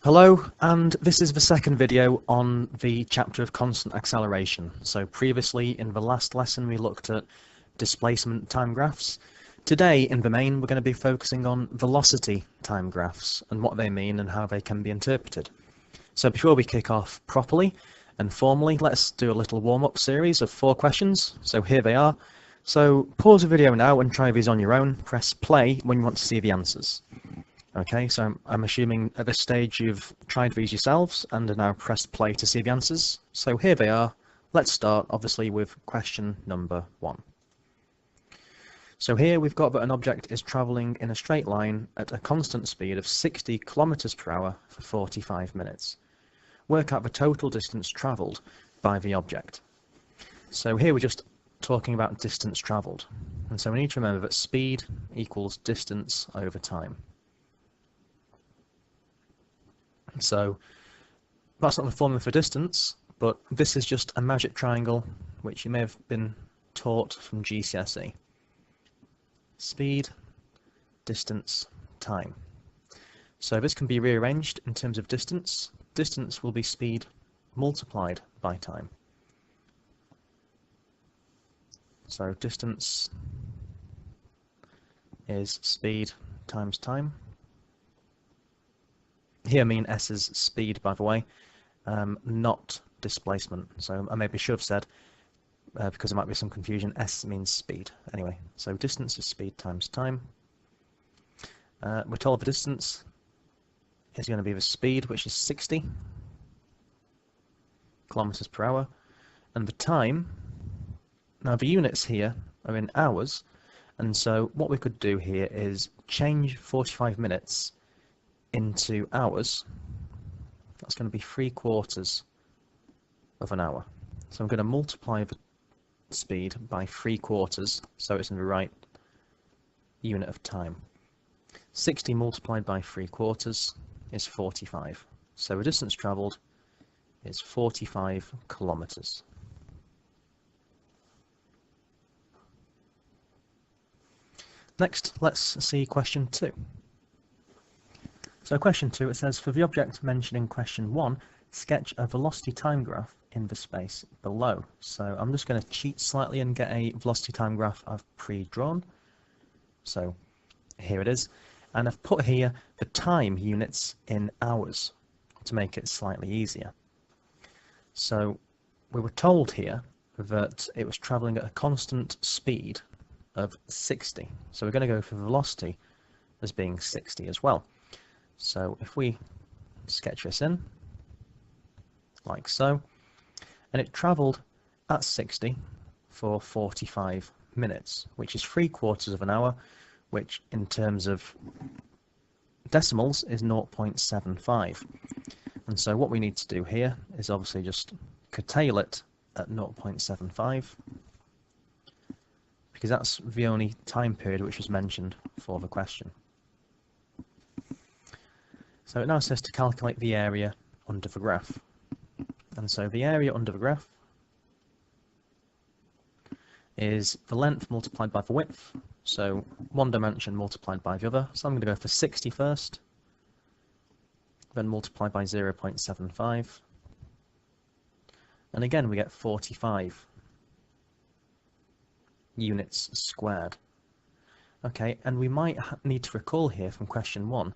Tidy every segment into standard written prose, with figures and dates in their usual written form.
Hello, and this is the second video on the chapter of constant acceleration. So previously in the last lesson we looked at displacement time graphs. Today in the main we're going to be focusing on velocity time graphs and what they mean and how they can be interpreted. So before we kick off properly and formally, let's do a little warm-up series of 4 questions. So here they are. So pause the video now and try these on your own. Press play when you want to see the answers. Okay, so I'm assuming at this stage you've tried these yourselves and are now pressed play to see the answers. So here they are. Let's start obviously with question number 1. So here we've got that an object is travelling in a straight line at a constant speed of 60 kilometers per hour for 45 minutes. Work out the total distance travelled by the object. So here we're just talking about distance travelled. And so we need to remember that speed equals distance over time. So that's not the formula for distance, but this is just a magic triangle which you may have been taught from GCSE. Speed, distance, time. So this can be rearranged in terms of distance. Distance will be speed multiplied by time. So distance is speed times time. Here I mean S is speed, by the way, not displacement. So I maybe should have said, because there might be some confusion, S means speed. Anyway, so distance is speed times time. We're told the distance is going to be the speed, which is 60 kilometers per hour, and the time, now the units here are in hours, and so what we could do here is change 45 minutes into hours. That's going to be 3/4 of an hour. So I'm going to multiply the speed by 3/4 so it's in the right unit of time. 60 multiplied by 3/4 is 45. So the distance travelled is 45 kilometers. Next, let's see question 2. So question 2, it says, for the object mentioned in question 1, sketch a velocity time graph in the space below. So I'm just going to cheat slightly and get a velocity time graph I've pre-drawn. So here it is. And I've put here the time units in hours to make it slightly easier. So we were told here that it was travelling at a constant speed of 60. So we're going to go for velocity as being 60 as well. So if we sketch this in, like so, and it travelled at 60 for 45 minutes, which is 3/4 of an hour, which in terms of decimals is 0.75. And so what we need to do here is obviously just curtail it at 0.75, because that's the only time period which was mentioned for the question. So it now says to calculate the area under the graph. And so the area under the graph is the length multiplied by the width. So one dimension multiplied by the other. So I'm going to go for 60 first, then multiply by 0.75. And again we get 45 units squared. Okay, and we might need to recall here from question 1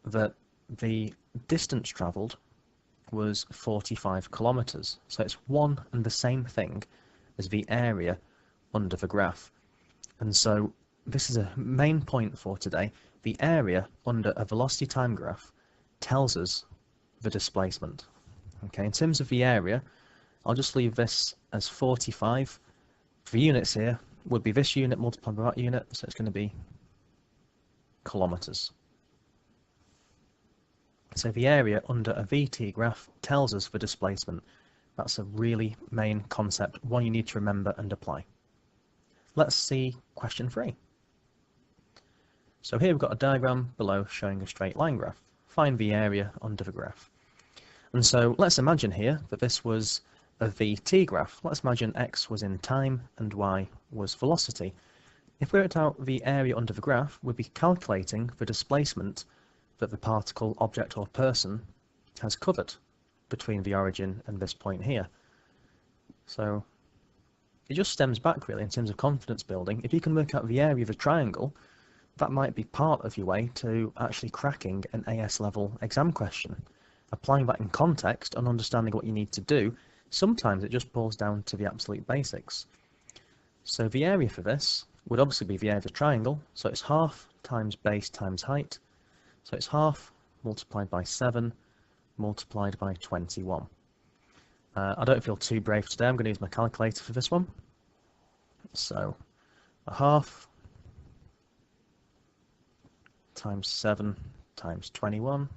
that the distance travelled was 45 kilometers. So it's one and the same thing as the area under the graph. And so this is a main point for today. The area under a velocity time graph tells us the displacement. Okay, in terms of the area, I'll just leave this as 45. The units here would be this unit multiplied by that unit, so it's going to be kilometers. So the area under a VT graph tells us the displacement. That's a really main concept, one you need to remember and apply. Let's see question 3. So here we've got a diagram below showing a straight line graph. Find the area under the graph. And so let's imagine here that this was a VT graph. Let's imagine x was in time and y was velocity. If we worked out the area under the graph, we'd be calculating the displacement that the particle, object or person has covered between the origin and this point here. So it just stems back really in terms of confidence building. If you can work out the area of a triangle, that might be part of your way to actually cracking an AS level exam question. Applying that in context and understanding what you need to do, sometimes it just boils down to the absolute basics. So the area for this would obviously be the area of the triangle, so it's half times base times height. So it's half multiplied by 7 multiplied by 21. I don't feel too brave today, I'm going to use my calculator for this one. So a half times 7 times 21,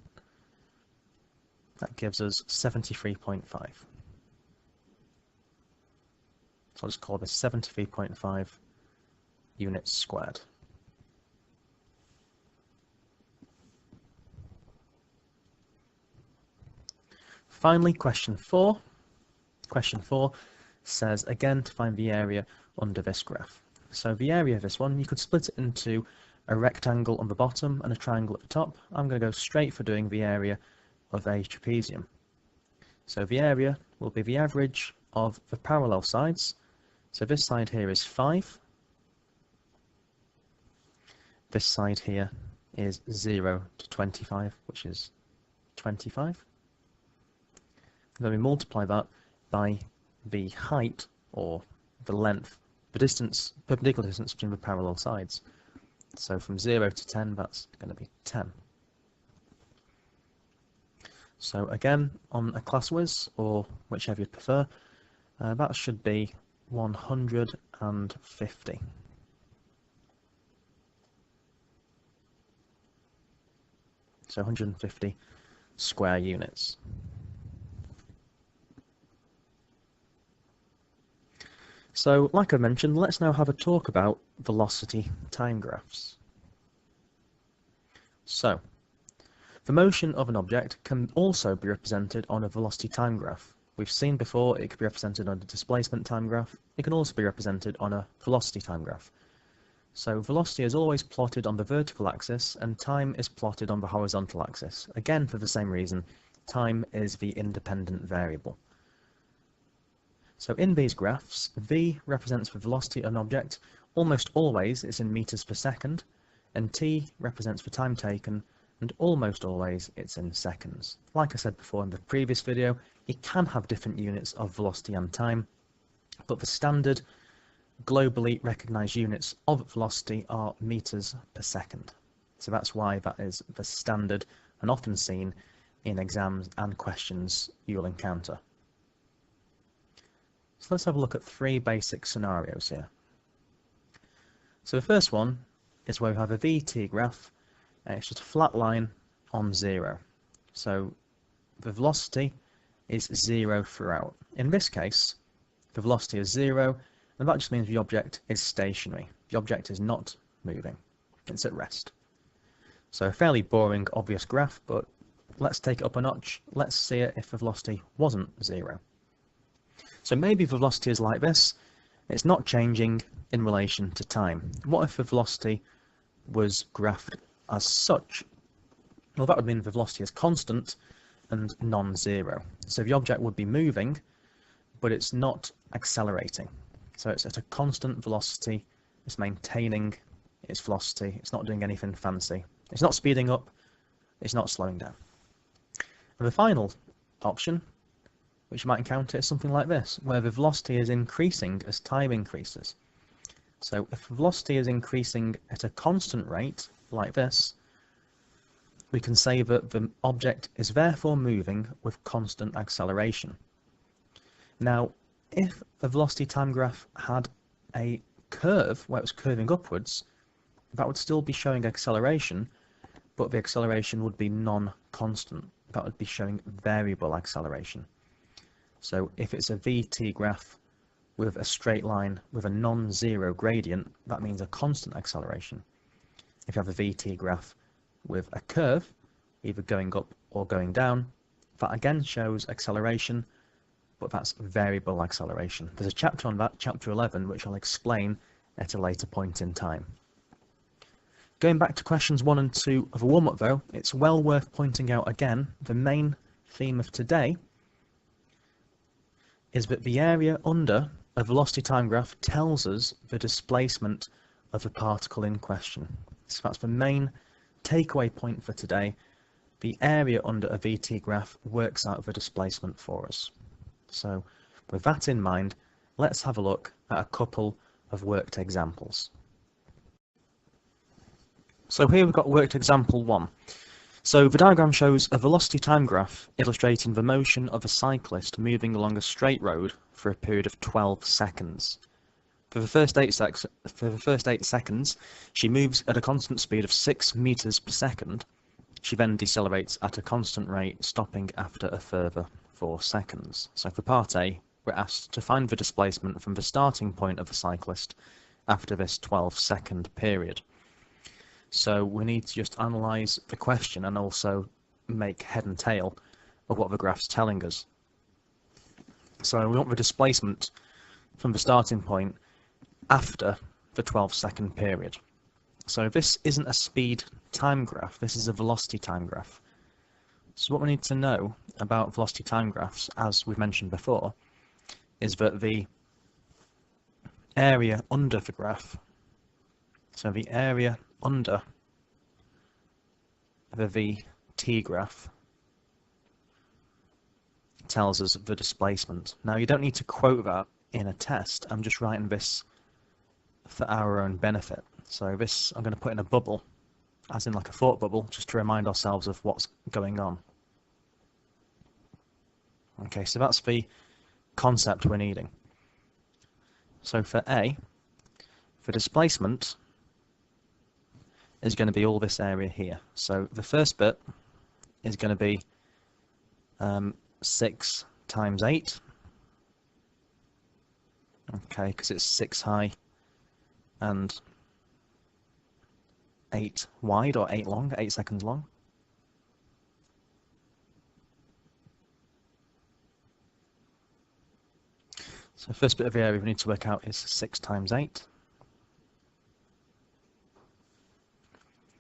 that gives us 73.5. So I'll just call this 73.5 units squared. Finally, question 4. Question 4 says, again, to find the area under this graph. So the area of this one, you could split it into a rectangle on the bottom and a triangle at the top. I'm going to go straight for doing the area of a trapezium. So the area will be the average of the parallel sides. So this side here is 5. This side here is 0 to 25, which is 25. Then we multiply that by the height, or the length, the distance, perpendicular distance between the parallel sides. So from 0 to 10, that's going to be 10. So again, on a class whiz, or whichever you prefer, that should be 150. So 150 square units. So, like I mentioned, let's now have a talk about velocity time graphs. So, the motion of an object can also be represented on a velocity time graph. We've seen before it could be represented on a displacement time graph. It can also be represented on a velocity time graph. So, velocity is always plotted on the vertical axis and time is plotted on the horizontal axis. Again, for the same reason, time is the independent variable. So in these graphs, v represents the velocity of an object. Almost always it's in meters per second, and t represents the time taken, and almost always it's in seconds. Like I said before in the previous video, you can have different units of velocity and time, but the standard globally recognized units of velocity are meters per second. So that's why that is the standard and often seen in exams and questions you'll encounter. So let's have a look at 3 basic scenarios here. So the first one is where we have a VT graph, and it's just a flat line on 0. So the velocity is 0 throughout. In this case, the velocity is 0, and that just means the object is stationary. The object is not moving, it's at rest. So a fairly boring, obvious graph, but let's take it up a notch. Let's see it if the velocity wasn't 0. So maybe the velocity is like this, it's not changing in relation to time. What if the velocity was graphed as such? Well, that would mean the velocity is constant and non-zero. So the object would be moving, but it's not accelerating. So it's at a constant velocity, it's maintaining its velocity, it's not doing anything fancy. It's not speeding up, it's not slowing down. And the final option, which you might encounter, is something like this, where the velocity is increasing as time increases. So if velocity is increasing at a constant rate, like this, we can say that the object is therefore moving with constant acceleration. Now, if the velocity time graph had a curve where it was curving upwards, that would still be showing acceleration, but the acceleration would be non-constant. That would be showing variable acceleration. So if it's a VT graph with a straight line with a non-zero gradient, that means a constant acceleration. If you have a VT graph with a curve, either going up or going down, that again shows acceleration, but that's variable acceleration. There's a chapter on that, chapter 11, which I'll explain at a later point in time. Going back to questions 1 and 2 of a warm-up though, it's well worth pointing out again, the main theme of today is that the area under a velocity time graph tells us the displacement of the particle in question. So that's the main takeaway point for today. The area under a VT graph works out the displacement for us. So with that in mind, let's have a look at a couple of worked examples. So here we've got worked example 1. So the diagram shows a velocity time graph illustrating the motion of a cyclist moving along a straight road for a period of 12 seconds. For the first 8 seconds, she moves at a constant speed of 6 meters per second. She then decelerates at a constant rate, stopping after a further 4 seconds. So for part A, we're asked to find the displacement from the starting point of the cyclist after this 12-second period. So we need to just analyse the question and also make head and tail of what the graph's telling us. So we want the displacement from the starting point after the 12-second period. So this isn't a speed time graph, this is a velocity time graph. So what we need to know about velocity time graphs, as we've mentioned before, is that the area under the graph, so the area under the VT graph tells us the displacement. Now you don't need to quote that in a test, I'm just writing this for our own benefit. So this I'm going to put in a bubble, as in like a thought bubble, just to remind ourselves of what's going on. Okay, so that's the concept we're needing. So for A, for displacement is going to be all this area here. So the first bit is going to be 6 times 8. Okay, because it's 6 high and 8 wide, or 8 long, 8 seconds long. So the first bit of the area we need to work out is 6 times 8.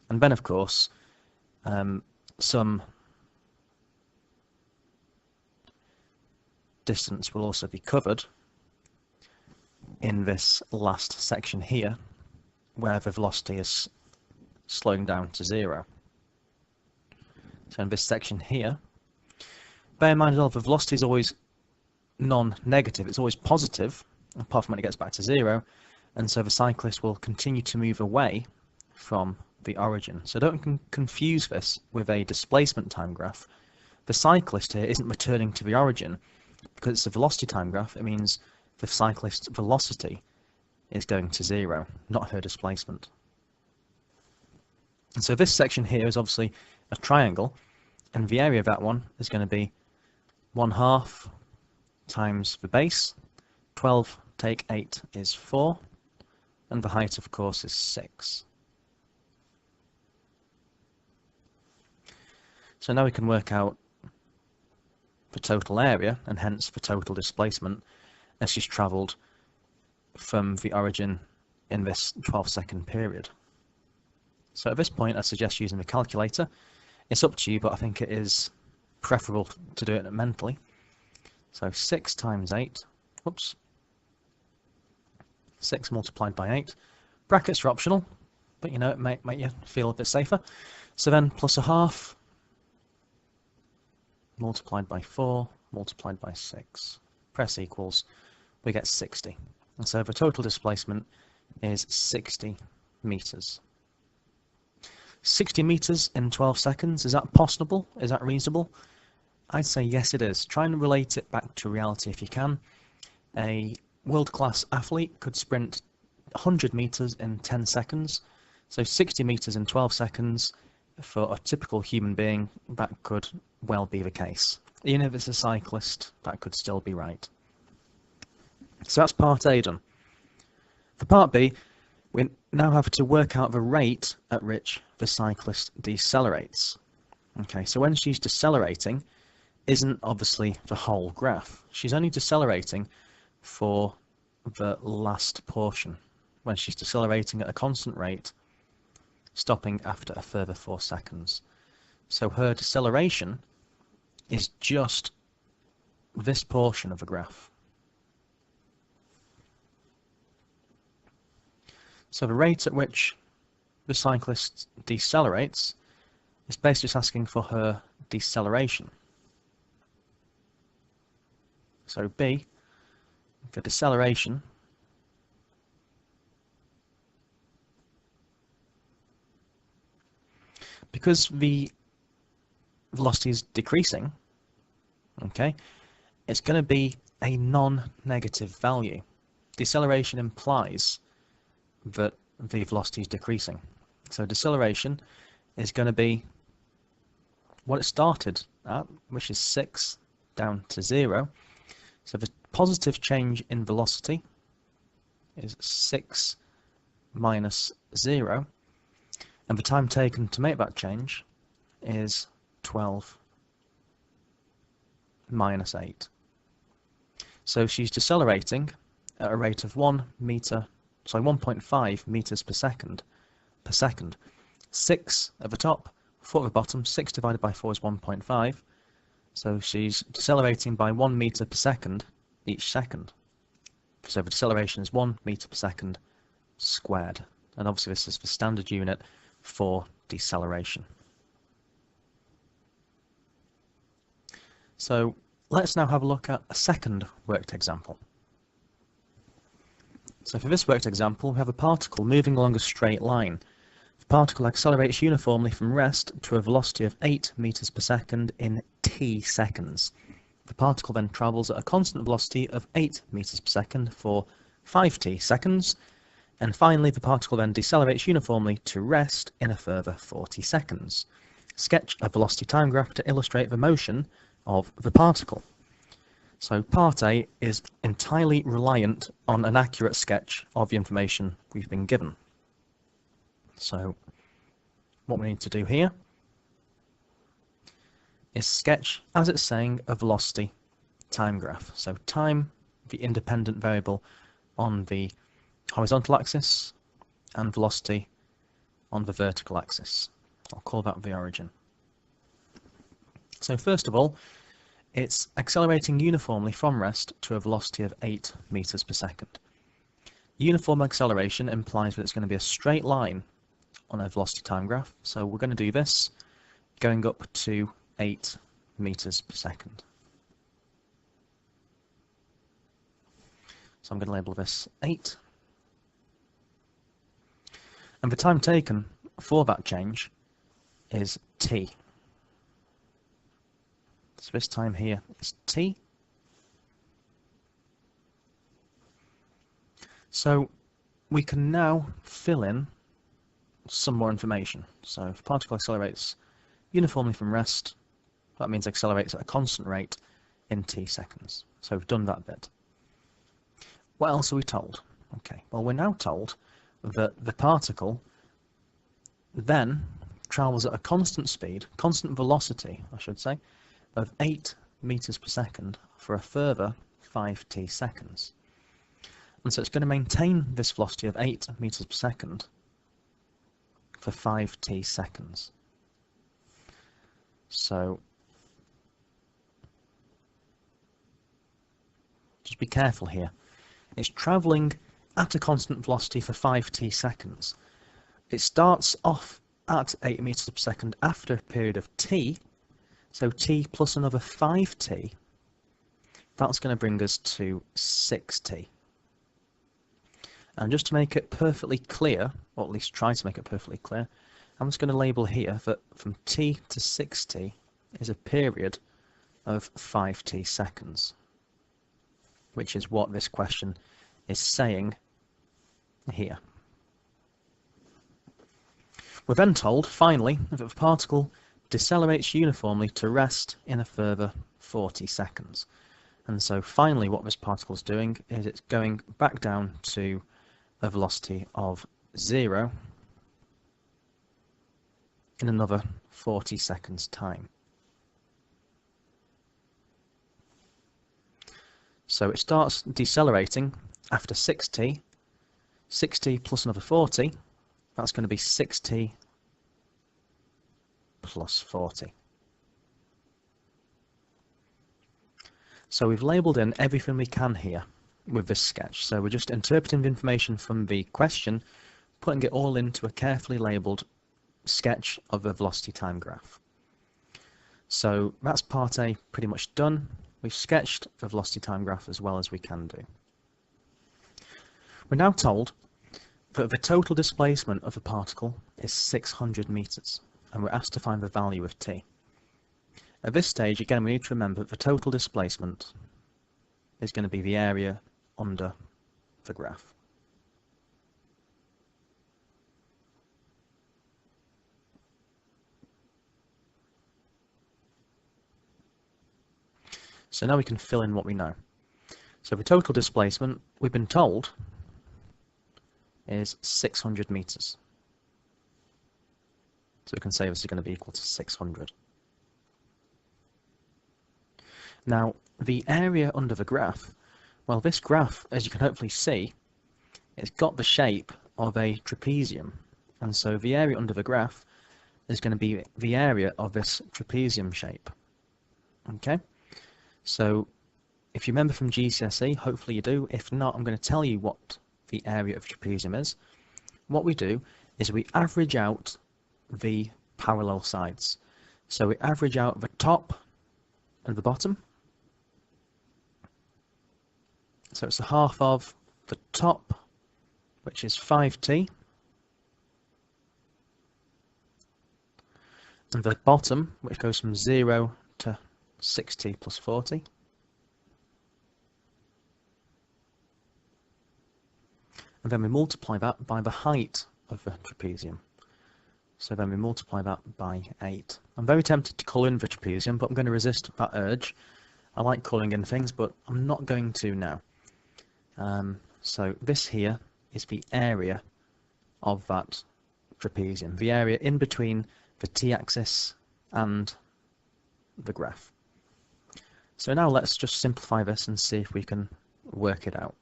And then, of course, some distance will also be covered in this last section here, where the velocity is slowing down to 0. So in this section here, bear in mind as well, the velocity is always non-negative, it's always positive, apart from when it gets back to 0, and so the cyclist will continue to move away from the origin. So don't confuse this with a displacement time graph. The cyclist here isn't returning to the origin because it's a velocity time graph. It means the cyclist's velocity is going to 0, not her displacement. And so this section here is obviously a triangle, and the area of that one is going to be 1/2 times the base. 12 take 8 is 4, and the height, of course, is 6. So now we can work out the total area, and hence the total displacement, as she's travelled from the origin in this 12-second period. So at this point I suggest using the calculator. It's up to you, but I think it is preferable to do it mentally. So 6 times 8, whoops, 6 multiplied by 8. Brackets are optional, but you know, it may make you feel a bit safer. So then plus 1/2 multiplied by 4 multiplied by 6. Press equals, we get 60. And so the total displacement is 60 meters. 60 meters in 12 seconds, is that possible? Is that reasonable? I'd say yes, it is. Try and relate it back to reality if you can. A world-class athlete could sprint 100 meters in 10 seconds. So 60 meters in 12 seconds, for a typical human being, that could well be the case. Even if it's a cyclist, that could still be right. So that's part A done. For part B, we now have to work out the rate at which the cyclist decelerates. Okay, so when she's decelerating, isn't obviously the whole graph. She's only decelerating for the last portion, when she's decelerating at a constant rate stopping after a further 4 seconds. So her deceleration is just this portion of the graph. So the rate at which the cyclist decelerates is basically just asking for her deceleration. So B, the deceleration because the velocity is decreasing, okay, it's going to be a non-negative value. Deceleration implies that the velocity is decreasing. So deceleration is going to be what it started at, which is 6 down to 0. So the positive change in velocity is 6 minus 0, and the time taken to make that change is 12 minus 8. So she's decelerating at a rate of 1.5 meters per second. 6 at the top, 4 at the bottom. 6 divided by 4 is 1.5. So she's decelerating by 1 meter per second each second. So the deceleration is 1 meter per second squared. And obviously this is the standard unit for deceleration. So let's now have a look at a second worked example. So for this worked example, we have a particle moving along a straight line. The particle accelerates uniformly from rest to a velocity of 8 meters per second in t seconds. The particle then travels at a constant velocity of 8 meters per second for 5t seconds, and finally the particle then decelerates uniformly to rest in a further 40 seconds. Sketch a velocity time graph to illustrate the motion of the particle. So part A is entirely reliant on an accurate sketch of the information we've been given. So what we need to do here is sketch, as it's saying, a velocity time graph. So time, the independent variable on the horizontal axis, and velocity on the vertical axis. I'll call that the origin. So first of all, it's accelerating uniformly from rest to a velocity of 8 meters per second. Uniform acceleration implies that it's going to be a straight line on a velocity time graph. So we're going to do this going up to 8 meters per second. So I'm going to label this 8. And the time taken for that change is t. So this time here is t. So we can now fill in some more information. So if the particle accelerates uniformly from rest, that means accelerates at a constant rate in t seconds. So we've done that bit. What else are we told? Okay, well we're now told that the particle then travels at a constant speed, constant velocity I should say, of 8 meters per second for a further 5t seconds. And so it's going to maintain this velocity of 8 meters per second for 5t seconds. So just be careful here. It's travelling at a constant velocity for 5t seconds. It starts off at 8 meters per second after a period of t, so t plus another 5t, that's going to bring us to 6t. And just to make it perfectly clear, or at least try to make it perfectly clear, I'm just going to label here that from t to 6t is a period of 5t seconds, which is what this question is saying here. We're then told, finally, that the particle decelerates uniformly to rest in a further 40 seconds. And so finally what this particle is doing is it's going back down to a velocity of 0 in another 40 seconds time. So it starts decelerating after 6t plus another 40, that's going to be 6t plus 40. So we've labelled in everything we can here with this sketch. So we're just interpreting the information from the question, putting it all into a carefully labelled sketch of a velocity time graph. So that's part A pretty much done. We've sketched the velocity time graph as well as we can do. We're now told that the total displacement of a particle is 600 meters, and we're asked to find the value of t. At this stage, again, we need to remember that the total displacement is going to be the area under the graph. So now we can fill in what we know. So the total displacement, we've been told, is 600 meters. So we can say this is going to be equal to 600. Now, the area under the graph, well, this graph, as you can hopefully see, it's got the shape of a trapezium. And so the area under the graph is going to be the area of this trapezium shape. Okay? So if you remember from GCSE, hopefully you do. If not, I'm going to tell you what the area of trapezium is. What we do is we average out the parallel sides. So we average out the top and the bottom. So it's the half of the top, which is 5t, and the bottom, which goes from 0 to 6t plus 40. And then we multiply that by the height of the trapezium. So then we multiply that by 8. I'm very tempted to colour in the trapezium, but I'm going to resist that urge. I like colouring in things, but I'm not going to now. So this here is the area of that trapezium, the area in between the t-axis and the graph. So now let's just simplify this and see if we can work it out.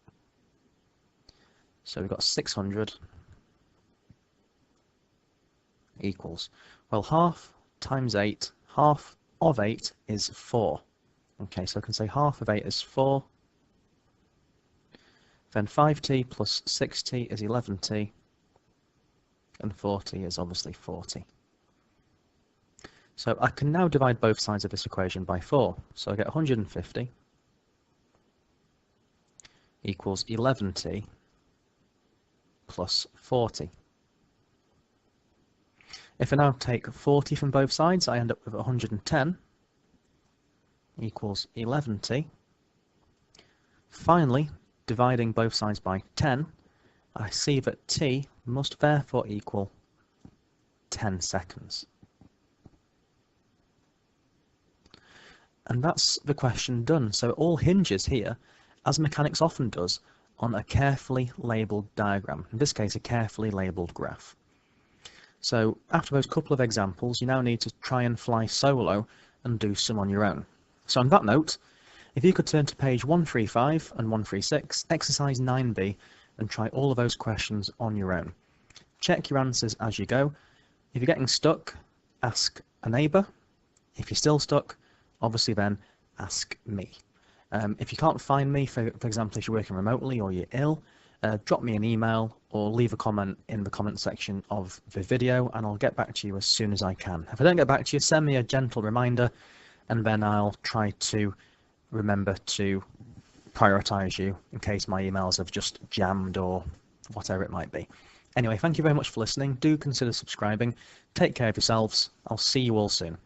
So we've got 600 equals, well, half times 8, half of 8 is 4. Okay, so I can say half of 8 is 4. Then 5t plus 6t is 11t, and 4t is obviously 40. So I can now divide both sides of this equation by 4. So I get 150 equals 11t plus 40. If I now take 40 from both sides, I end up with 110 equals 11t. Finally, dividing both sides by 10, I see that t must therefore equal 10 seconds. And that's the question done. So it all hinges here, as mechanics often does, on a carefully labelled diagram, in this case a carefully labelled graph. So after those couple of examples, you now need to try and fly solo and do some on your own. So on that note, if you could turn to page 135 and 136, exercise 9b, and try all of those questions on your own. Check your answers as you go. If you're getting stuck, ask a neighbour. If you're still stuck, obviously then ask me. If you can't find me, for example, if you're working remotely or you're ill, drop me an email or leave a comment in the comment section of the video and I'll get back to you as soon as I can. If I don't get back to you, send me a gentle reminder and then I'll try to remember to prioritise you in case my emails have just jammed or whatever it might be. Anyway, thank you very much for listening. Do consider subscribing. Take care of yourselves. I'll see you all soon.